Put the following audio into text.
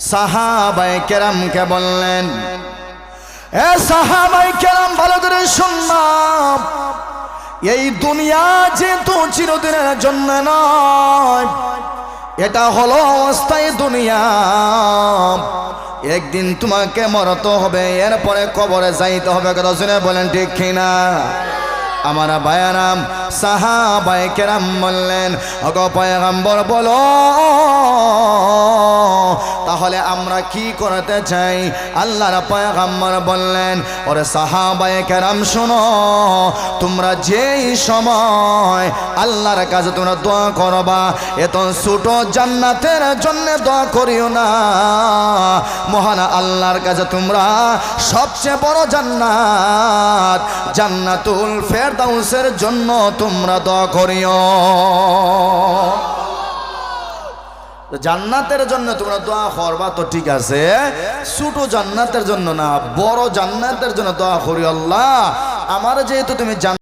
সাহাবায়ে কেরামকে বললেন, এ সাহাবায়ে কেরাম ভালো করে শুনলাম, এই দুনিয়া যেহেতু চিরদিনের জন্য নয়, এটা হলো অস্থায়ী দুনিয়া। একদিন তোমাকে মরতে হবে, এরপরে কবরে যাইতে হবে। কথা শুনে বলেন ঠিক কিনা? আমার ভাইয়ারাম, সাহাবায়ে কেরাম বললেন, ওগো পয়গম্বর বলো তাহলে আমরা কি করতে চাই? আল্লাহর পয়গম্বর বললেন, ওরে সাহাবায়ে কেরাম শোনো, তোমরা যেই সময় আল্লাহর কাছে তোমরা দোয়া করবা, এত ছোট জান্নাতের জন্য দোয়া করিও না, মহান আল্লাহর কাছে তোমরা সবচেয়ে বড় জান্নাত জান্নাতুল ফেরদাউসের জন্য তোমরা দোয়া করিও। জান্নাতের জন্য তোমরা দোয়া করবা তো ঠিক আছে, ছোট জান্নাতের জন্য না, বড় জান্নাতের জন্য দোয়া করি। আল্লাহ আমার যেহেতু তুমি